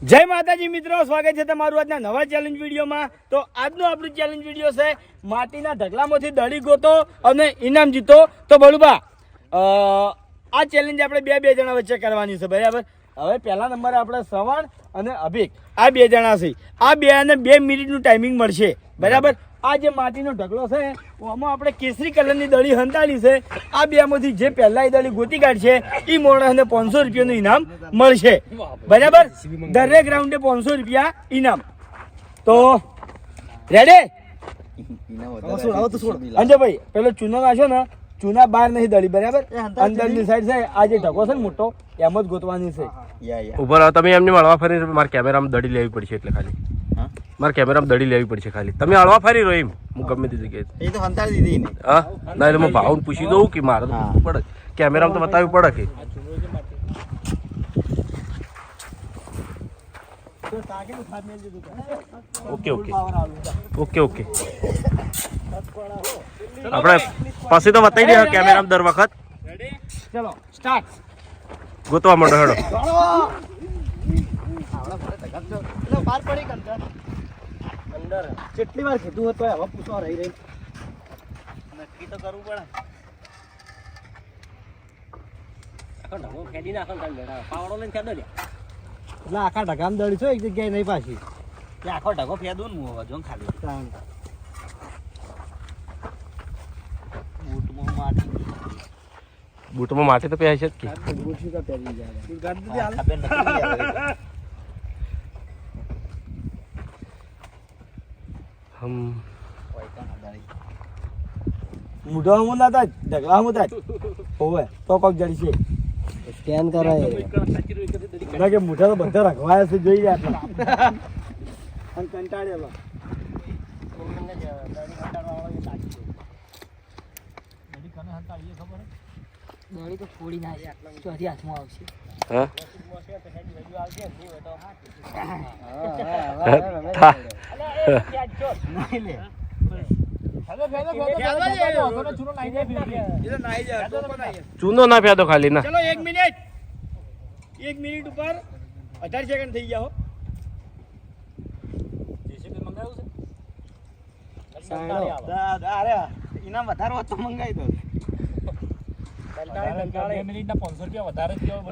જય માતાજી મિત્રો, સ્વાગત છે તમારું આજના નવા ચેલેન્જ વિડીયોમાં. તો આજનો આપણું ચેલેન્જ વિડીયો છે માટીના ઢગલામાંથી દડી ગોતો અને ઇનામ જીતો. તો બળુબા, આ ચેલેન્જ આપણે બે જણા વચ્ચે કરવાની છે, બરાબર? હવે પહેલા નંબરે આપણે શ્રવણ અને અભિક, આ બે જણા છે. આ બે ને 2 મિનિટનું ટાઈમિંગ મળશે, બરાબર? આ જે માટીનો ઢગલો છે આમાં આપણે કેસરી કલરની દડી હંતાડી છે. આ બેમાંથી જે પહેલા દડી ગોતી કાઢશે એ માણસને 500 રૂપિયાનું ઇનામ મળશે, બરાબર? દરેક રાઉન્ડે 500 રૂપિયા ઇનામ. તો રેડી? અંજયભાઈ, પેલો ચૂનો નાખ્યો ને, ચૂના બહાર નહીં દડી, બરાબર? અંદરની સાઈડ છે આ જે ઢગો છે ને મોટો, એમ જ ગોતવાની છે. ઉપર આવો તમે. એમને હળવા ફરી મારા કેમેરામાં દડી લેવી પડશે, એટલે ખાલી મારા કેમેરામાં દડી લેવી પડશે ખાલી. તમે હળવા ફરી રહો એમ, હું ગમે તે જગ્યાએ. એ તો હંતાડી દીધી ને. હા ના, એટલે હું ભાવને પૂછી દઉં કે મારે તો પડે, કેમેરામાં તો બતાવવું પડે કે. Okay okay okay okay. આપણે પછી તો બતાવી દે કેમેરામાં દર વખત. ચલો સ્ટાર્ટ. ગોતવા માંડો હેડો. કેટલી વાર કીધું હતું હવે પૂછવા રહી નક્કી તો કરવું પડે. એટલે આખા ઢગામ દડી છો એક જગ્યાએ નહીં પાછી. આખો ઢગો ફેદું ને હું જો ખાલી બૂટમાં માટી તો પહેરી છે જ કે. મૂઢો હમું ના થાય, ઢગલા હમું થાય. હોવે તો કોક જડી છે. સ્કેન કરાય કે મૂઢા તો બધા રખવાયા છે, જોઈ રહ્યા અને કંટાળેલા. દોડી તો ફોડી નાખી, ચોથી હાથમાં આવશે. હા ચૂનો ના પ્યાદો ખાલી ના. ચલો 1 મિનિટ ઉપર 18 સેકન્ડ થઈ ગયા હો. ઇનામ વધારે હોત તો મંગાવી દો.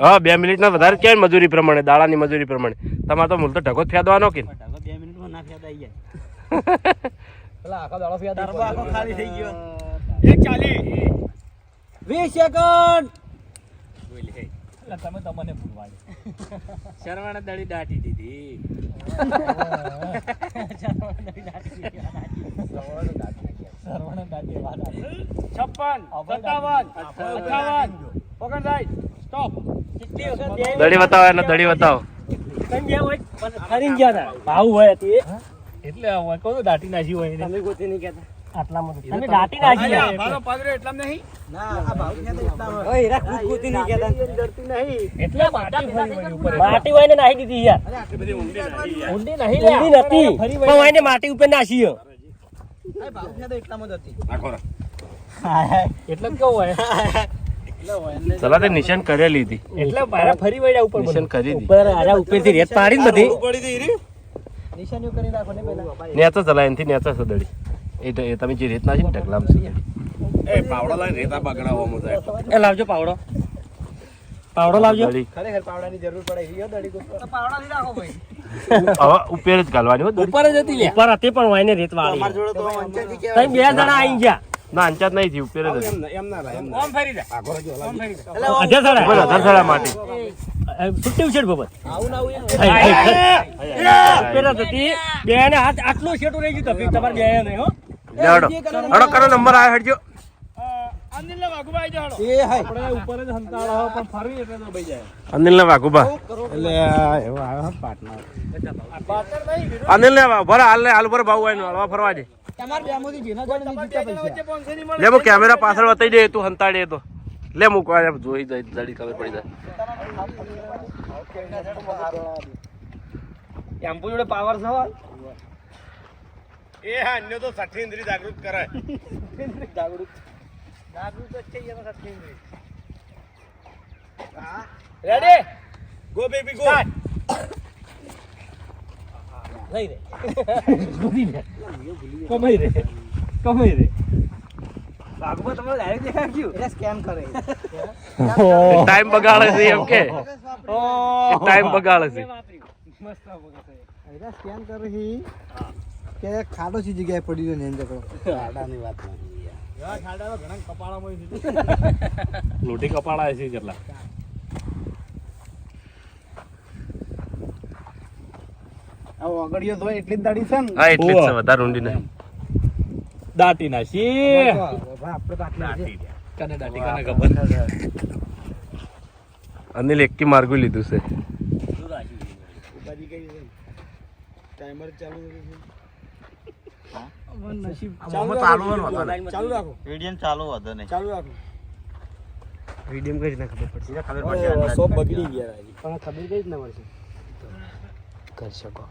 હા 2 મિનિટના વધારે ક્યાં મજૂરી પ્રમાણે, દાડાની મજૂરી પ્રમાણે. તમારે તો મૂળ તો ઢગો જ ફેદવાનો કે. 2 મિનિટમાં ના ફેદાઈ જાય. આખો ખાલી થઈ ગયો. 1:40 20 સેકન્ડ. તમે તમને ભૂલવા શરવાણે દડી દાટી દીધી. 56 57 58 સ્ટોપ. દડી બતાવો એને, દડી બતાવો. ફરી ગયા ભાવ હોય હતી એટલે કોનો દાટી નાખી હોય એને. તમે ગોતી નહીં કહેતા. આટલામાં તમે દાટી નાખી. મારો પાદરો એટલામ નહીં. ના આ ભાવ કહેતા એટલા ઓય હીરા ખુદ ગોતી નહીં કહેતા. ડરતી નહીં. એટલે માટી હોય ને નાખી દીધી યાર. અરે આટલી બધી ઊંડી નહીં. ઊંડી નહીં, ઊંડી નથી પણ હોય ને માટી ઉપર નાખી. આ ભાવ કહેતા એટલામાં જ હતી. એટલે જ કહું હોય ચલા તે નિશાન કરેલી હતી, એટલે મારા ફરી વળ્યા ઉપર નિશાન કરી હતી. ઉપર આરા ઉપરથી રેત પાડી ને બધી નિશાનીઓ કરી નાખો ને પહેલા. નેચો ચલાય એનથી નેચો છે દડી. એ તમે જે રેત નાખી ને ઢગલામ છે. એ લાવજો પાવડો, પાવડો લાવજો. દડી ખરેખર પાવડાની જરૂર પડે હીરો દડી ગોતો. તો પાવડા નહીં રાખો ભાઈ. હવે ઉપર જ ઘાલવાની હો દડી. ઉપર જ હતી, ઉપર હતી પણ હોય ને રેત વાળી. અમાર જોડે તો અંચેથી તમે કહેવાય. 2 જણા આવી ગયા. ના અંચાત નહીં થી, ઉપર જ હતી. ઓમ ફરી જા. એટલે અધર સડા. ઉપર અધરસડા માટી. છૂટી ઉછેડ બાબત. આવું ના આવું ઉપર જ હતી. બે ને હાથ આટલું શેટું રહી ગયું તપી તમારે બે નહીં હો. લેવડો હડો કરો નંબર આવે હડજો. અનિલ ને વાઘુભાઈ જાડો. એ હાય. ઉપર જ હંતાળો પણ ફરવી એટલે તો ભાઈ જાય. અનિલ ને વાઘુબા. એટલે એવો આવ્યો પાર્ટનર. પાતર નહીં અનિલ ને ભરા હાલ ને હાલ પર ભાવ હોય ને હળવા ફરવા દે. તમારે બેમાંથી જેના જોડે નહીં જીતા પૈસા. વચ્ચે 500 ની મળે. લે હું કેમેરા પાછળ બતાવી દે, તું હંતાડે તો લે મૂકવા જોઈ જાય દડી ખબર પડી જાય. ટેમ્પો જોડે પાવર સવાલ. એ હા અન્ય તો 60 ઇન્દ્રિય જાગૃત કરાય. જાગૃત જ છે એનો સત્યેન્દ્રિય. હા રેડી ગો બેબી ગો. નહીં રે ભૂલી રે કમાઈ રે બાગમાં તમે ડાયરેક્ટ દેખાડ્યું એટલે સ્કેન કરે ટાઈમ બગાડે છે એમ કે ટાઈમ બગાડે છે એટલે સ્કેન કરે કે ખાડો સી જગ્યાએ પડી ગયો ને એમ જકડો ખાડાની વાત નથી યાર ખાડા ઘણા કપાળામાં લોટી કપાળા છે કેટલા આ ઓગળિયો તો એટલી જ દાડી છે ને હા એટલે જ છે વધારે ઊંડી નહીં દાટી નાસી આપણે દાટી કને દાટી કને ખબર અનિલ એકી માર્ગું લીધું છે ઉપાધી કઈ છે ટાઈમર ચાલુ નસીબ ચાલુ રાખો વિડિયો ચાલુ હતો ને ચાલુ રાખો વિડીયો કઈ રીતના ખબર પડશે ખબર સો બગડી ગયા પણ ખબર કઈ જ ના પડશે કરી શકો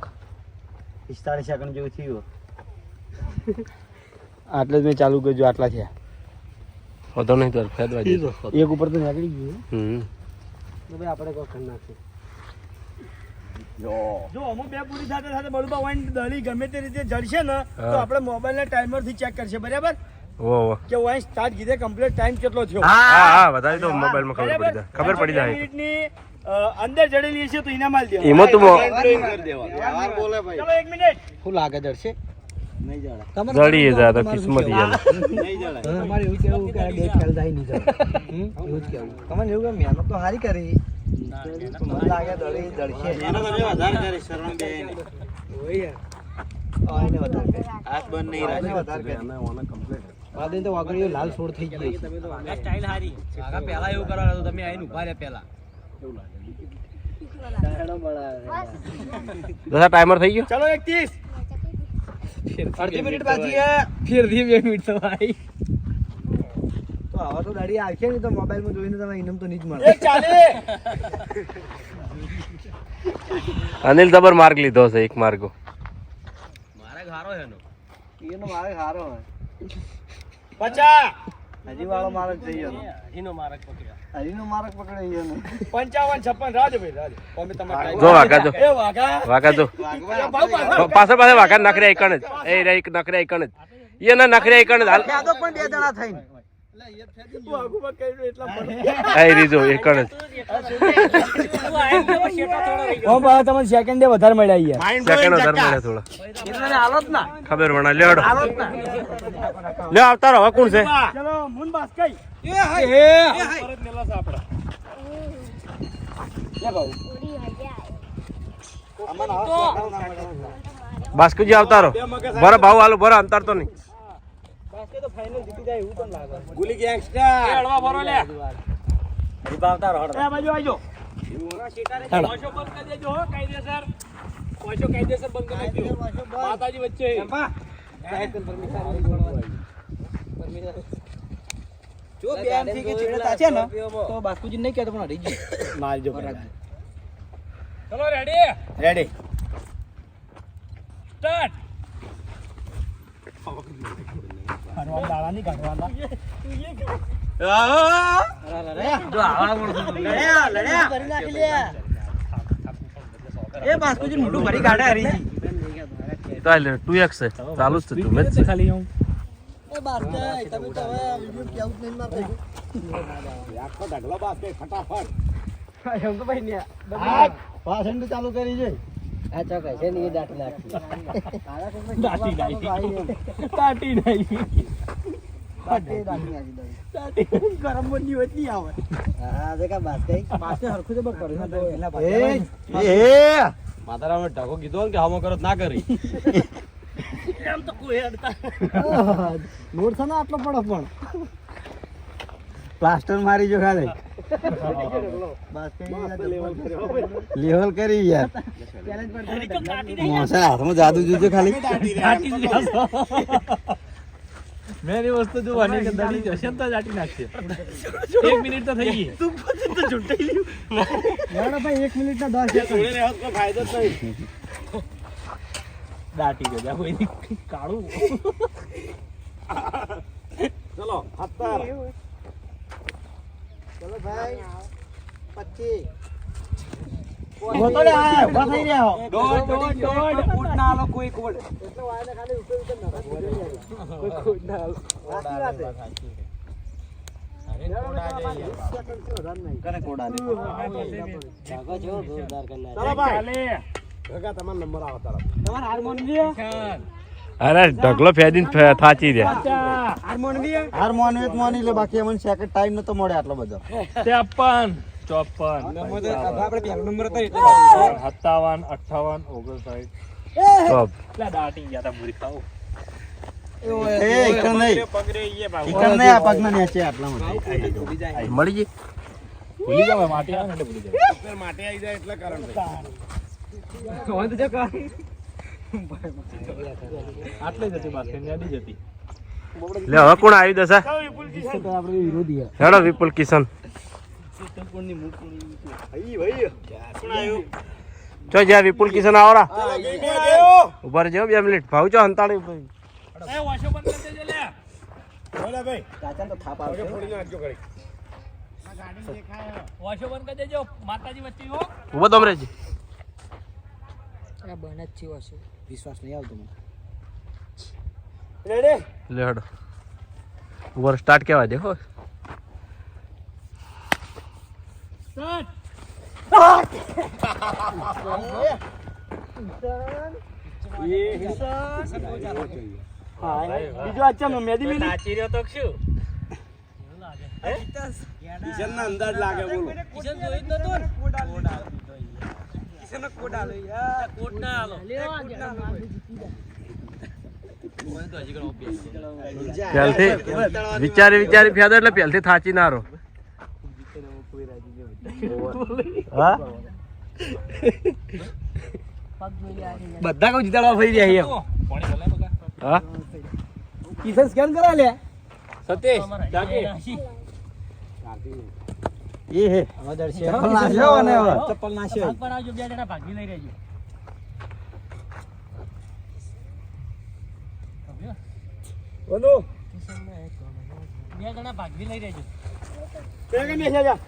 45 સેકન્ડ જેવું થયું આટલે જ મેં ચાલુ કરજો આટલા થયા વધો નહીં તો ફેદવા જઈએ એક ઉપર તો નીકળી ગયું તો ભાઈ આપણે કોઈ કરી નાખીએ જો અમુક બે પૂરી સાથે સાથે બળુબા વાઈન દળી ગમે તે રીતે જડશે ને તો આપણે મોબાઈલના ટાઈમર થી ચેક કરશે બરાબર ઓ કે વાઈન સ્ટાર્ટ કીધે કમ્પ્લીટ ટાઈમ કેટલો થયો હા વધારે તો મોબાઈલમાં ખબર પડી જાય મિનિટની અંદર જડેલી હશે તો ઇનામ આલ દેવા એમાં તો વ્યવહાર બોલે ભાઈ ચલો 1 મિનિટ શું લાગે જડશે નહીં જડે જડી જાય તો કિસ્મત યાર નહીં જડે તમારે એવું કેવું કે બે ખેલ જાય નહીં જડે એવું જ કેવું તમને એવું કે મહેનત તો સારી કરી મને લાગે દળી જડશે એનો તમે વધારે કરી શરણ બે ને ઓય આને વધારે કરી હાથ બંધ નહીં રાખે વધારે કરી આને ઓને કમ્પ્લીટ બાદ તો વાગડીઓ લાલ છોડ થઈ ગઈ છે તમે તો વાગા સ્ટાઈલ હારી વાગા પહેલા એવું કરવાનું તો તમે આઈને ઉભા રહ્યા પહેલા એવું લાગે દસા ટાઈમર થઈ ગયો ચલો 31 અડધી મિનિટ બાકી હે ફિર 2 મિનિટ તો ભાઈ તો આવા તો દાડી આવશે ને તો મોબાઈલમાં જોઈને તમે ઇનામ તો નહીં જ મળે 140 અનિલ જબર માર્ગ લીધો છે એક માર્ગો મારે ઘારો છે એનો મારે ઘારો હે 50 હજી વાળો મારે જ જઈએ એનો મારક પકડ્યા હજીનો માર્ક પકડે એનો 55 56 રાજભાઈ રાજ અમે તમારે જો વાગા જો એ વાગા જો પાછળ વાગા નખરે એકણ જ એ રે એક નખરે એકણ જ એ ના નખરે એકણ જ હાલ આ તો પણ બે જણા થઈને એ રીજો એકણ જ તમને સેકન્ડે વધારે મળ્યા યાર સેકન્ડ વધારે મળે થોડા એટલે હાલત ના ખબર વણા લેડો હાલત ના લે આવતા રહો કોણ છે ચલો મુન બાસ કઈ બાસ્કુજી આવતા રહો બરો ભાવ હાલો બરો અંતર તો નહીં ગુલી ગેંગસ્ટર એડવા ભરો લે રીબાવતા રહો એ બાજુ આવજો ઓશો બંધ કરી દેજો હો કાયદેસર ઓશો કાયદેસર બંધ કરી દેજો માતાજી વચ્ચે જો બે એમ થી કે છેડતા છે ને તો બાસ્કુજી નહીં કહેતો પણ હરી ગઈ મારજો ચલો રેડી રેડી સ્ટાર્ટ કાઢવા દાડા નહીં કાઢવાના જો આવા મોણસો લડ્યા ભરી નાખી લે એ બાસ્કુજી મોઢું ભરી કાઢે હરી ગઈ ચાલ 2x છે ચાલુ જ છે તું મેચ છે ખાલી હું એ બાસ્કુજી તમે તો હવે વિડિયો કેવું નહીં મારતા આખો ઢગલો બાસ કે ફટાફટ એમ તો ભાઈ ને પાછળ તો ચાલુ કરી જોઈ આ ચોક છે ને એ દાટી નાખી દાટી ગરમ બંધી વચ્ચે આવે હા દેખા બાસ્કુજી બાસ્કુજી હરખું જ બક માતારામે ઢાકો કીધો ને કે હામો કરો ના કરી એમ તો કોઈ અડતા લોડ છે ને આટલો પડો પણ પ્લાસ્ટર મારી જો ખાલી લેવલ કરી યાર મોસા હાથમાં જાદુ જોજો ખાલી મેં એ વસ્તુ જોવાની કે દડી જશે ને તો દાટી નાખશે 1 મિનિટ તો થઈ ગઈ તું પછી તો છૂટાઈ ગયું ભાઈ 1 મિનિટ ના 10 સેકન્ડ ફાયદો જ નહીં દાટી ગયો કોઈ કાળું ચલો 70 ચલો ભાઈ 25 ગોતો લે આ ઉભા થઈ રહ્યા હો કોડ ના આલો કોઈ કોડ કને કોડા દે ચલો ભાઈ તમાર હાર્મોનિયમ અરે ઢગલો ફેદીને થાચી દે હાર્મોનિયમ હાર મોનવે તો મોની લે બાકી અમને સેકન્ડ ટાઈમ નતો મળે આટલો બધો 53 54 આપણે પહેલો નંબર હતો 57 58 59 ટોપ એટલા દાટી ગયા તા મુરી ખાવ એ એકન નહીં પગરે ઈએ ભાવ એકન નહીં આ પગના નીચે આટલામાં મળી ગઈ ભૂલી જાવ માટી આવે ને એટલે ભૂલી જાવ ઉપર માટી આવી જાય એટલે કારણ આટલે જતી બાસ્કેટ ન્યાડી જતી લે હવે કોણ આવી દશે આપણે વિરોધી હેડો વિપુલ કિશન જો જ્યાં વિપુલ કિશન આવરા ઉભા રહેજો 2 મિનિટ ભાવ છો અંતાળી એ વાશો બંધ કરી દેજો લે બોલા ભાઈ ચાચા તો થાપ આવશે વાશો બંધ કરી દેજો માતાજી વચ્ચે હો ઉભો તમ રહેજે વિશ્વાસ નહીં આવતો મને રેડી લે હેડો ઉભા સ્ટાર્ટ કેવા દે હો બીજો અચ્છા મેદી મિલી નાચી રહ્યો તો શું કિશન ના અંદાજ લાગે બોલો કિશન જોઈ તો તો કિશન કોડ આલો યાર કોડ ના આલો પહેલથી વિચારી ફેદો એટલે પહેલથી થાચી ના રહો હા બધા કોઈ જીતાડવા ફરી રહ્યા કોણે બોલાય બકા હા કિશન સ્કેન કરા લે સતીશ જાગે એ હે ચપ્પલ નાખ્યો અને હવે ચપ્પલ નાખ્યો ભાગ પર આવજો બે જણા ભાગી લઈ રહેજો બોલો બે જણા ભાગી લઈ રહેજો પેગન બેસી જા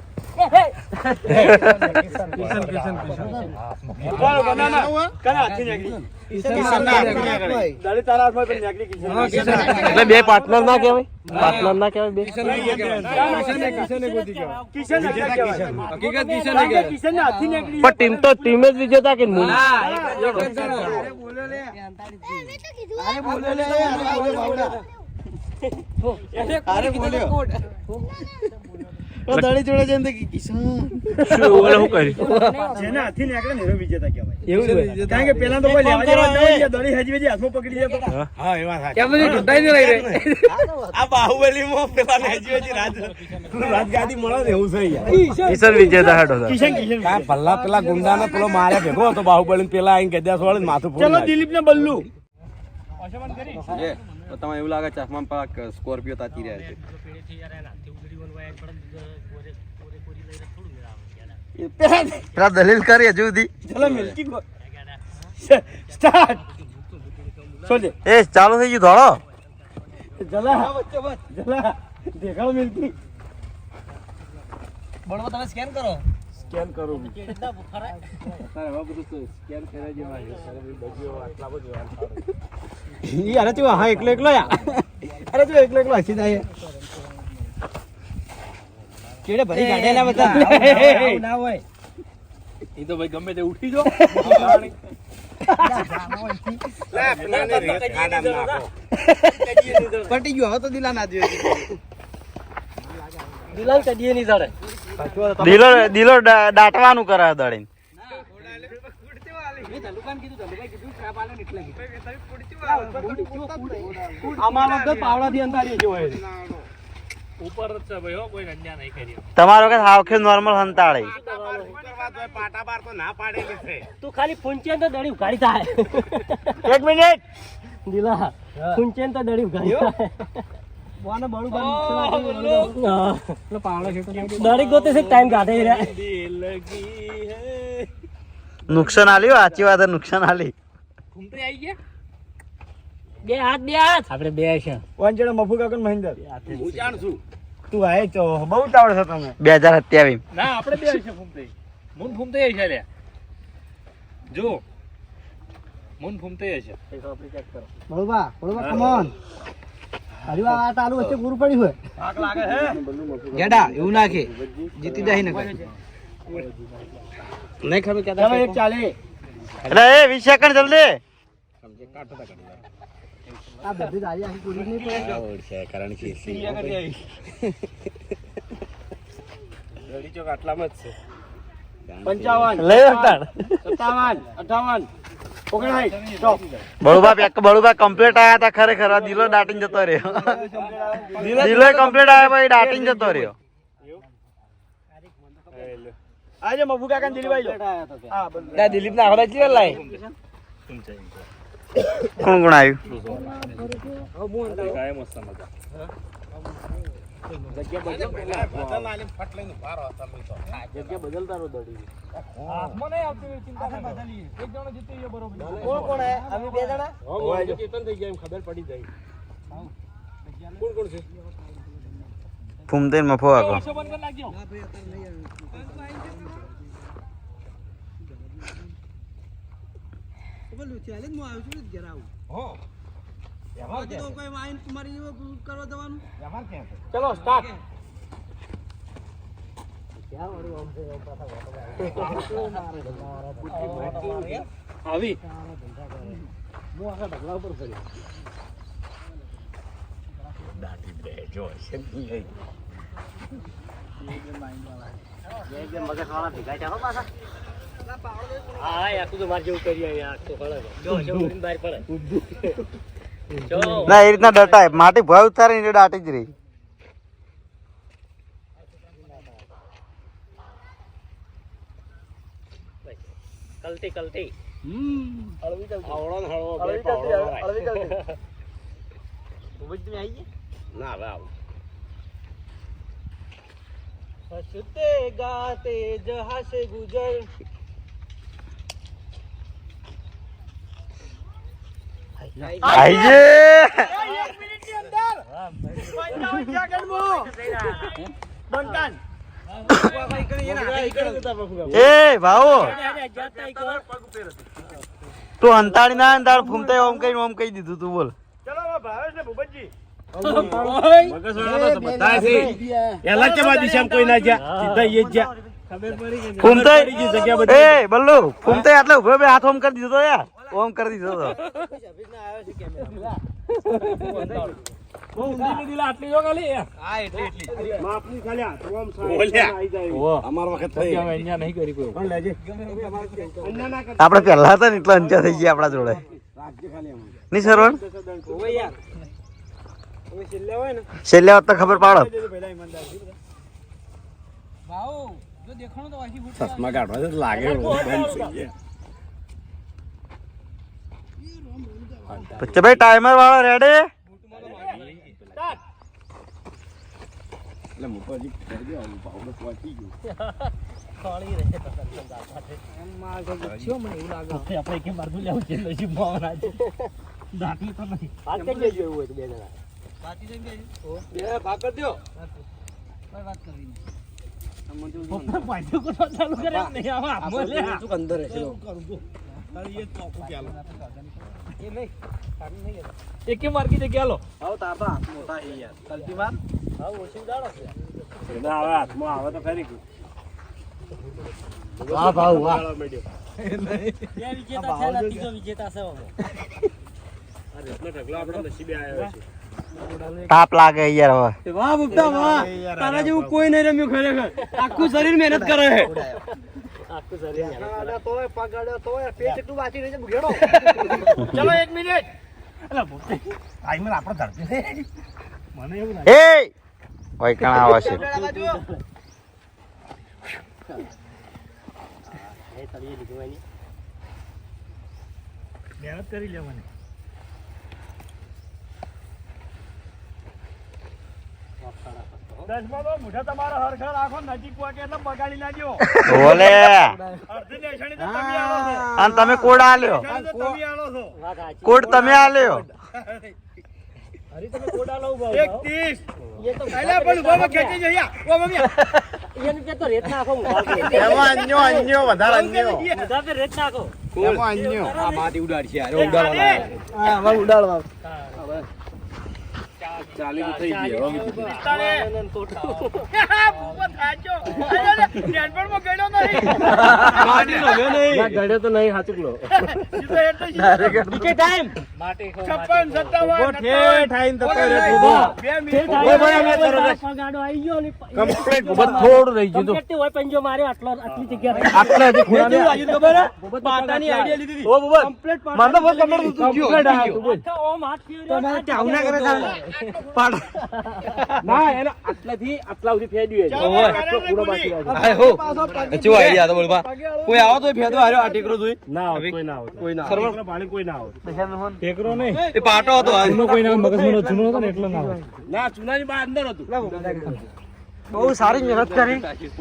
બોલો બનાના કના હાથી નીકળી કિશન ના હાથી નીકળી દાડી તારા હાથમાં તો નીકળી કિશન એટલે બે પાર્ટનર ના કહેવાય પાર્ટનર ના કહેવાય બે કિશન કિશન ના હાથી નીકળી પણ ટીમ તો ટીમ જ વિજેતા કે નહીં અરે બોલ્યો દાડી જોડે જઈને કિશન શું ઓલે શું કરી જેના હાથી નીકળે ને એનો વિજેતા કહેવાય એવું કારણ કે પેલા તો કોઈ લેવા જવા ના હોય દડી હજી હાથમાં પકડી જતો હા એ વાત સાચી કેમ બધી ઢૂંઢાઈ નહીં લઈ રહી આ બાહુબલી માં પેલા હજી રાજગાદી મળે ને એવું છે કિશન વિજેતા હેડો કિશન કિશન ભલ્લા પેલા ગુંડાને પેલો મારે ભેગો હતો બાહુબલી પેલા આઈને ગદ્યા સોળે માથું ચલો દિલીપ ને બલ્લુ તો તમે એવું લાગે ચશ્મા પાક સ્કોર્પિયો તાકી રહ્યા છે પેલા દલીલ કરી હજુ સુધી ચલો મિલકી ગો સ્ટાર્ટ સોજે એ ચાલુ થઈ ગયું ધોળો જલા જલા દેખાડો મિલકી બળવો તમે સ્કેન કરો સ્કેન કરો ઈ અરે તું હા એકલો એકલો યા અરે તું એકલો એકલો હસી જાય કેડે ભરી ગાડેલા બધા ના હોય એ તો ભાઈ ગમે તે ઉઠી જો પટી ગયો હવે તો દિલા ના જોઈએ દિલાલ કદીએ નહીં ચડે દિલો દાટવાનું કરે દડીને આમાં વખત પાવડાથી અંધારી જો હોય ઉપર જ છે ભાઈ હો કોઈ રંજા નહીં કરી તમારો વખત હાવખે નોર્મલ હંતાળે પાટા બાર તો ના પાડેલી છે તું ખાલી ફૂંચે તો દડી ઉઘાડી થાય 1 મિનિટ દિલા ફૂંચે તો દડી ઉઘાડી થાય બોને બળું દડી ગોતે છે ટાઈમ કાઢે રહ્યા નુકસાન આલ્યું સાચી વાત નુકસાન આલી ઘૂમતે આવી ગયા બે હાથ આપણે બે છે વાંચડો મફુ કાકન મહિન્દર હું જાણ છું તું આય તો બહુ તાવડ છે તમે 2027 ના આપણે બે છે ઘૂમતે મુન ઘૂમતે આવી છે લે જો મન ફૂમતે છે બળુબા કમ ઓન હરી આ તાલુ વચ્ચે પૂરું પડ્યું હોય આગ લાગે હે ગેડા એવું નાખે જીતી જાય ને નહીં ખબર કે ચલો એક ચાલે અરે એ 20 સેકન્ડ જલ્દી આ બધી દાડી આખી પૂરી નહીં પડે ઓળશે કારણ કે દડી ચોક આટલામાં જ છે 55 લઈ વખત 57 58 59 સ્ટોપ બળુબા કમ્પ્લીટ આયા તા ખરેખર આ દિલો દાટીને જતો રહ્યો દિલો કમ્પ્લીટ આયા ભાઈ દાટીને જતો રહ્યો આજે મફુ કાકા ને દિલીપભાઈ જો હા બંધ દા દિલીપ ના આવડા ચીર લાય કોણ કોણ આવ્યું કાય મસ્ત મજા જગ્યા બદલતા રહો દડી હાથમાં નહીં આવતી ચિંતા ના બદલીએ એક જણો જીતી ગયો બરોબર કોણ કોણ હે અમે બે જણા ચેતન થઈ ગયા એમ ખબર પડી જાય કોણ કોણ છે ફૂમતે મફો આકો બંધ કરી નાખજો બોલું ચેલેન્જ માં આવ્યું છું ઘેર આવું હો બાકી તો કોઈ માઈન કુમારી કરવા જવાનું ચલો સ્ટાર્ટ આવી હું આખા ઢગલા ઉપર ફરી હા આખું તો માર જેવું કરી આખ તો પડે જો ઉડીને બહાર પડે ના એ રીતના ડટાય માટી ભય ઉતારી ને દાટી જ રહી કલતી કલતી હળવી ચાલતી આવડો ને હળવો બે હળવી પાવડો ચાલતી વાળા. હળવી ચાલતી ખૂબ જ તમે આવી ના હવે આવું હસતે ગાતે જહાં સે ગુજર આઈએ એક મિનિટની અંદર 55 સેકન્ડમાં બંકાન એ ભાવો તું અંતાડી ના અંતાડ ફૂમતે ઓમ કહી દીધું તું બોલ ચલો ભાવેશ ને ભૂપતજી એલા કેવા દિશામાં કોઈ ના ગયા સીધા એ જ ગયા ફૂમતે એ બલ્લુ ફૂમતે આટલે ઉભો બે હાથ ઓમ કરી દીધો તો યાર ઓમ કરી દીધો તો બહુ ઊંધી દીલા આટલી જો ખાલી માપની ખાલી હાથ ઓમ બોલ્યા. આવી જાય અમાર વખત થઈ અહીંયા નહીં કરી કોઈ પણ લેજે અન્ય ના કર આપણે પહેલા હતા ને એટલે અંચા થઈ ગયા આપણા જોડે રાખજે ખાલી આમાં નહીં સરવણ છેલ્લે વખત તો ખબર પાડો ચશ્મા કાઢવા છે તો લાગે એવું બંધ થઈ ગયા પછી ભાઈ ટાઈમર વાળો રેડી એટલે મોટો હજી કરી દેવાનું પાવડો પહોંચી ગયું આપણે કેમ મારતું લેવું છે નસીબ માં આજે દાખલી તો નહીં વાત કરી લેજો એવું હોય તો બે જણા ભાગ કરી દો પાછું કરવા ચાલુ કરે એમ નહીં આવા હાથમાં લે અંદર એક કે માર્કી જગ્યા લો આવો તાર તો હાથ મોટા છે યાર કલતી વાર હા ઓછી ઉડાડો છે એટલે હવે હાથમાં આવે તો ખરી ગયું વાહ ભાવ વાહ બે વિજેતા છે ને ત્રીજો વિજેતા છે હવે આ રત્ન ઢગલો આપણો નસીબે આવ્યો છે તાપ લાગે યાર હવે વાહ બુટ્ટા વાહ તારા જેવું કોઈ નહીં રમ્યું ખરેખર આખું શરીર મહેનત કરે છે આખું શરીર તોય પગાડ્યો તોય પેટ એટલું બાકી રહી છે ઘેડો ચલો 1 મિનિટ ટાઈમર આપણો ધરતી છે મને એવું એ ઓય કણા આવે છે એ તળિયે લીધું એની મહેનત કરી લેવાની દસમાં તો મોઢા તમારા હરખા રાખો નજીક પહોંચે એટલે બગાડી નાખજો બોલે અડધી લેસણી તો તમે આલો છો અને તમે કોડ આલ્યો લેસણી તો તમે આલો છો વાત સાચી કોડ તમે આલ્યો હરી તમે કોડા લાવ 31 અલ્યા પણ ઉભો ખેંચી જો યા ઓ મમ્મી એને કે તો રેત નાખો હું એમાં અન્યો વધારે અન્યો બધા પે રેત નાખો એમાં અન્યો આ માટી ઉડાડશે યાર ઉડાડવા હા હવે ઉડાડવા ચાલી થઈ ગયો ગળ્યો તો નહીં સાચું લો ટાઈમ ગાડો આવી ગયો ને કમ્પ્લીટ થોડું રહી ગયું કમ્પ્લીટ હોય પંજો માર્યો આટલી જગ્યા આટલા જે ખૂણા પાટાની આઈડિયા લીધી ઓ બબર માનતો બોલ કમ્પ્લીટ બોલ ઓમ હાથ ફેરવ્યો ના એને આટલાથી આટલા સુધી ફેડ્યું છે આટલો પૂરો બાકી રહ્યો આય હો ચો આઈડિયા તો બોલવા કોઈ આવો તો ફેદો હાર્યો આ ટેકરો જોઈ ના આવે કોઈ ના આવે કોઈ ના સર્વર પાણી કોઈ ના આવે ટેકરો નહીં એ પાટો હતો આ કોઈ ના મગજમાં જૂનો હતો ને એટલે ના આવે ના ચુનાની બહાર અંદર હતું બહુ સારી મહેનત કરી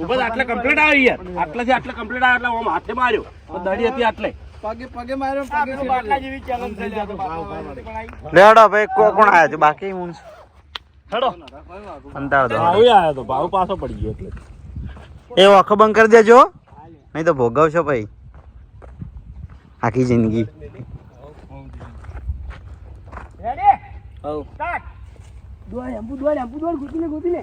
બસ આટલે કમ્પ્લીટ આવી યાર આટલાથી આટલે કમ્પ્લીટ આવ્યો એટલે આમ હાથે માર્યો તો દડી હતી આટલે પગે માર્યો પગે બાટલા જેવી ચેલેન્જ થઈ જાય લેડો ભાઈ કોણ આયા છે બાકી હું હેડો અંતાર દો ભાવ આવ્યો તો ભાવ પાછો પડી ગયો એટલે એ આંખો બંધ કરી દેજો નહીં તો ભોગવશો ભાઈ આખી જિંદગી રેડી હવ સ્ટાર્ટ દોડ ગોતી લે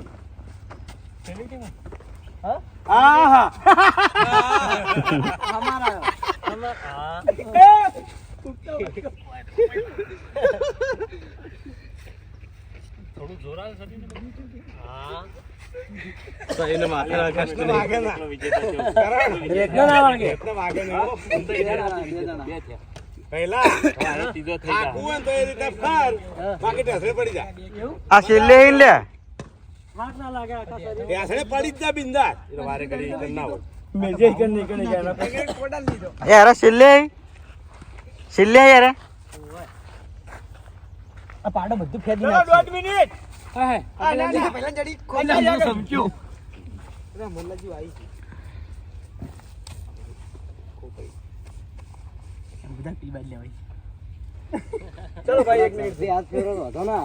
આહા તો એને માથે કષ્ટ રેતનો ના વાગે આ છેલ્લે ઈ લે હાથ ના લાગે આખા શરીર મેજે કર નહીં યાર છેલ્લે યાર આ પાડો બધું ફેદી ચલો 1 મિનિટ પહેલા જડી સમજ્યો બધા પી બાદ લેવાય ચલો ભાઈ 1 મિનિટ હાથ ફેરો હતો ને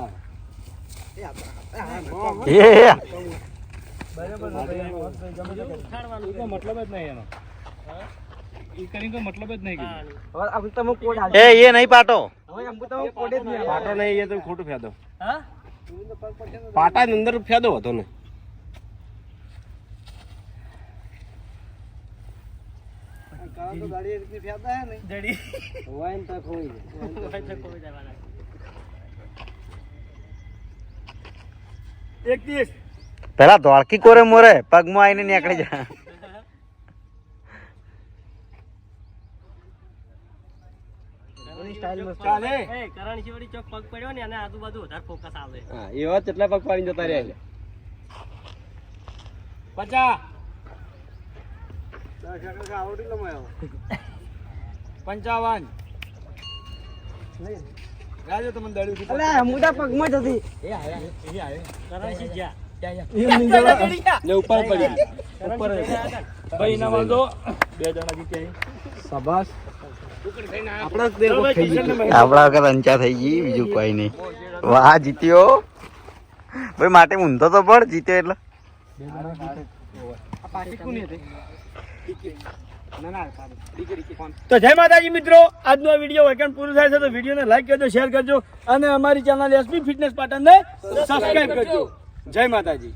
એ મતલબ જ નહીં એનો ઈ કરીને કોઈ મતલબ જ નહીં કીધું. હવે અમ તમે કોડ એ નહીં પાટો હવે અમ તમે કોડે જ નહીં પાટો નહીં એ તો ખોટું ફેદો હા પાટા અંદર ફેદો હતો ને તો ગાડી રીતની ફેદા હે ને જડી વાઈન તક હોય કોઈ જવાના 31 પેલા ધોળકી કોરે મોરે પગમાં આવીને નીકળી જાય ચાલે એ કરણ શિવડી ચોક પગ પડ્યો ને અને આજુબાજુ વધારે ફોકસ આવે હા એવા કેટલા પગ પાડીને જતા રહ્યા 55 રાજુ તમને દળ્યું અલે મુદા પગમાં જ હતી કરણ શિવ જ્યાં ને ઉપર પડી ઉપર ભાઈ ના વાંધો 2 જણા જીત્યા શાબાશ આપણા આપડા વખત અંચા થઈ ગઈ બીજું કોઈ નહીં વાહ જીત્યો ભાઈ માટે ઊંધો તો પણ જીત્યો એટલે તો જય માતાજી મિત્રો, આજનો આ વિડીયો વેકેન્ડ પૂરું થાય છે તો વિડીયોને લાઈક કરજો, શેર કરજો અને અમારી ચેનલ એસપી ફિટનેસ પાટણને સબસ્ક્રાઇબ કરજો. જય માતાજી.